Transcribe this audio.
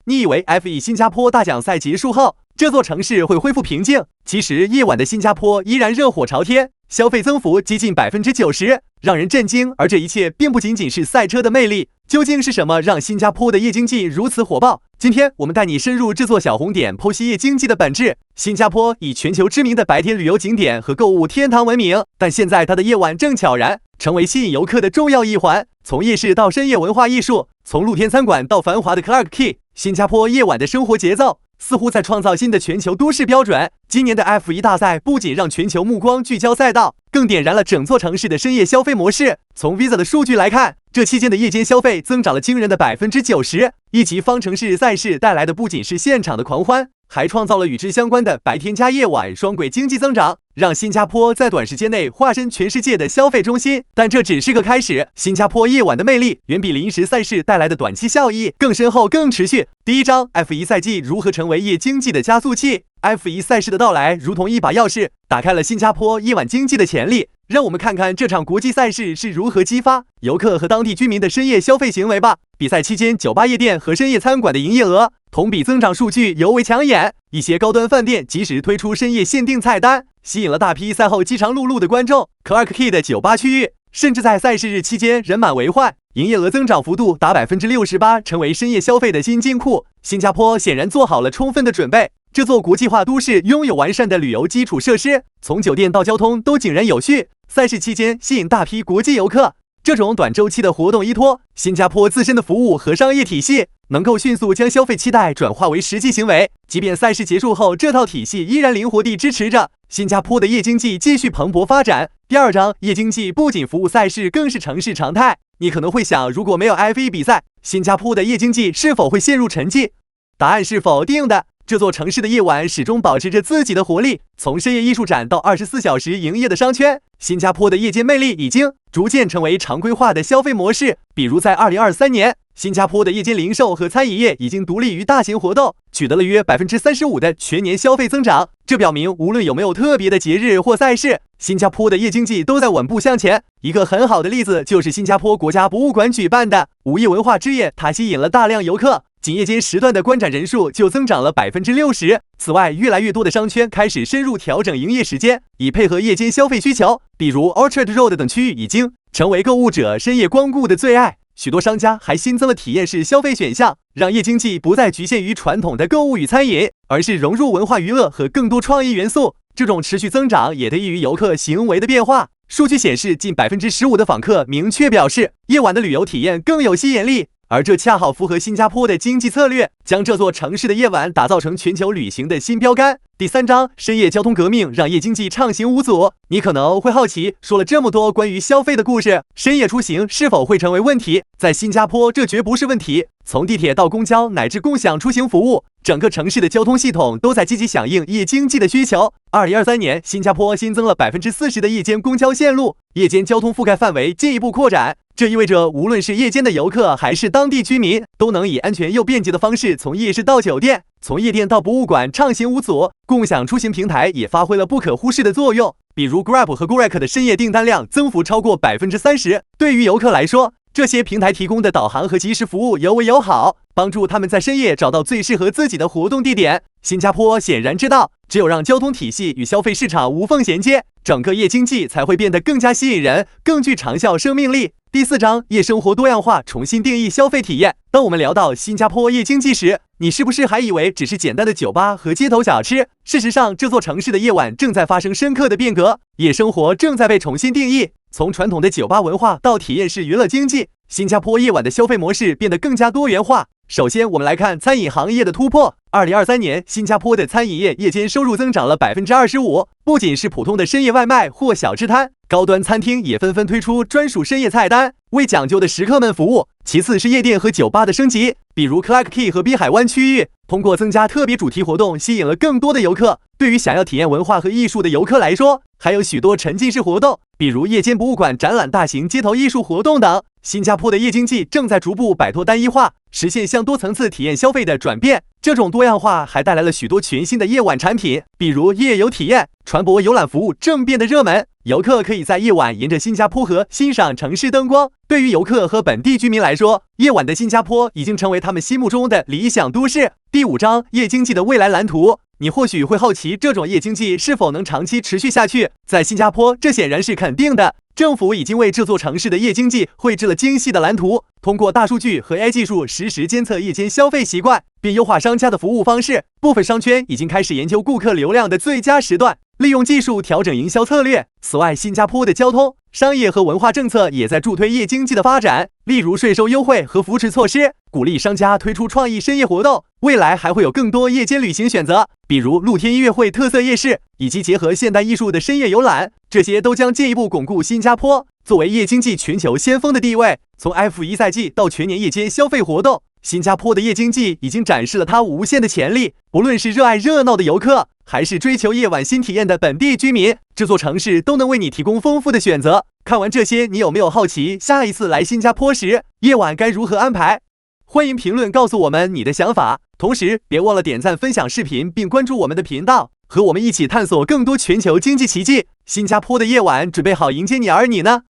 你以为 F1 新加坡大奖赛结束后，这座城市会恢复平静？其实夜晚的新加坡依然热火朝天，消费增幅接近90%，让人震惊。而这一切并不仅仅是赛车的魅力，究竟是什么让新加坡的夜经济如此火爆？今天我们带你深入这座小红点，剖析夜经济的本质。新加坡以全球知名的白天旅游景点和购物天堂闻名，但现在它的夜晚正悄然成为吸引游客的重要一环。从夜市到深夜文化艺术，从露天餐馆到繁华的 Clarke Quay， 新加坡夜晚的生活节奏似乎在创造新的全球都市标准。今年的 F1 大赛不仅让全球目光聚焦赛道，更点燃了整座城市的深夜消费模式。从 Visa 的数据来看，这期间的夜间消费增长了惊人的90%。一级方程式赛事带来的不仅是现场的狂欢，还创造了与之相关的白天加夜晚双轨经济增长，让新加坡在短时间内化身全世界的消费中心。但这只是个开始，新加坡夜晚的魅力远比临时赛事带来的短期效益更深厚、更持续。第一章 ，F1 赛季如何成为夜经济的加速器？F1 赛事的到来如同一把钥匙，打开了新加坡夜晚经济的潜力。让我们看看这场国际赛事是如何激发游客和当地居民的深夜消费行为吧。比赛期间，酒吧、夜店和深夜餐馆的营业额同比增长数据尤为抢眼。一些高端饭店及时推出深夜限定菜单，吸引了大批赛后饥肠辘辘的观众。Clarke Quay 的酒吧区域甚至在赛事日期间人满为患，营业额增长幅度达68%，成为深夜消费的新金库。新加坡显然做好了充分的准备。这座国际化都市拥有完善的旅游基础设施，从酒店到交通都井然有序。赛事期间吸引大批国际游客，这种短周期的活动依托新加坡自身的服务和商业体系，能够迅速将消费期待转化为实际行为。即便赛事结束后，这套体系依然灵活地支持着新加坡的夜经济继续蓬勃发展。第二章，夜经济不仅服务赛事，更是城市常态。你可能会想，如果没有 F1 比赛，新加坡的夜经济是否会陷入沉寂？答案是否定的。这座城市的夜晚始终保持着自己的活力，从深夜艺术展到24小时营业的商圈，新加坡的夜间魅力已经逐渐成为常规化的消费模式。比如在2023年，新加坡的夜间零售和餐饮业已经独立于大型活动，取得了约35%的全年消费增长。这表明无论有没有特别的节日或赛事，新加坡的夜经济都在稳步向前。一个很好的例子就是新加坡国家博物馆举办的午夜文化之夜，它吸引了大量游客，仅夜间时段的观展人数就增长了60%。此外，越来越多的商圈开始深入调整营业时间，以配合夜间消费需求。比如 Orchard Road 等区域已经成为购物者深夜光顾的最爱。许多商家还新增了体验式消费选项，让夜经济不再局限于传统的购物与餐饮，而是融入文化娱乐和更多创意元素。这种持续增长也得益于游客行为的变化。数据显示，近15%的访客明确表示，夜晚的旅游体验更有吸引力。而这恰好符合新加坡的经济策略，将这座城市的夜晚打造成全球旅行的新标杆。第三章，深夜交通革命让夜经济畅行无阻。你可能会好奇，说了这么多关于消费的故事，深夜出行是否会成为问题？在新加坡，这绝不是问题。从地铁到公交乃至共享出行服务，整个城市的交通系统都在积极响应夜经济的需求。2023年，新加坡新增了40%的夜间公交线路，夜间交通覆盖范围进一步扩展。这意味着，无论是夜间的游客还是当地居民，都能以安全又便捷的方式从夜市到酒店，从夜店到博物馆畅行无阻。共享出行平台也发挥了不可忽视的作用，比如 Grab 和 Gojek 的深夜订单量增幅超过30%。对于游客来说，这些平台提供的导航和即时服务尤为友好，帮助他们在深夜找到最适合自己的活动地点。新加坡显然知道，只有让交通体系与消费市场无缝衔接，整个夜经济才会变得更加吸引人，更具长效生命力。第四章，夜生活多样化重新定义消费体验。当我们聊到新加坡夜经济时，你是不是还以为只是简单的酒吧和街头小吃？事实上，这座城市的夜晚正在发生深刻的变革，夜生活正在被重新定义。从传统的酒吧文化到体验式娱乐经济，新加坡夜晚的消费模式变得更加多元化。首先，我们来看餐饮行业的突破。2023年，新加坡的餐饮业夜间收入增长了25%，不仅是普通的深夜外卖或小吃摊，高端餐厅也纷纷推出专属深夜菜单，为讲究的食客们服务。其次是夜店和酒吧的升级，比如 Clarke Quay 和滨海湾区域，通过增加特别主题活动，吸引了更多的游客。对于想要体验文化和艺术的游客来说，还有许多沉浸式活动，比如夜间博物馆展览、大型街头艺术活动等。新加坡的夜经济正在逐步摆脱单一化，实现向多层次体验消费的转变。这种多样化还带来了许多全新的夜晚产品，比如夜游体验、船舶游览服务正变得热门。游客可以在夜晚沿着新加坡河欣赏城市灯光。对于游客和本地居民来说，夜晚的新加坡已经成为他们心目中的理想都市。第5章夜经济的未来蓝图。你或许会好奇，这种夜经济是否能长期持续下去？在新加坡，这显然是肯定的。政府已经为这座城市的夜经济绘制了精细的蓝图，通过大数据和 AI 技术实时监测夜间消费习惯，并优化商家的服务方式。部分商圈已经开始研究顾客流量的最佳时段，利用技术调整营销策略。此外，新加坡的交通、商业和文化政策也在助推夜经济的发展，例如税收优惠和扶持措施，鼓励商家推出创意深夜活动。未来还会有更多夜间旅行选择，比如露天音乐会特色夜市，以及结合现代艺术的深夜游览，这些都将进一步巩固新加坡作为夜经济全球先锋的地位。从 F1赛季到全年夜间消费活动，新加坡的夜经济已经展示了它无限的潜力。不论是热爱热闹的游客，还是追求夜晚新体验的本地居民，这座城市都能为你提供丰富的选择。看完这些，你有没有好奇下一次来新加坡时，夜晚该如何安排？欢迎评论告诉我们你的想法，同时别忘了点赞、分享视频，并关注我们的频道，和我们一起探索更多全球经济奇迹。新加坡的夜晚准备好迎接你，而你呢？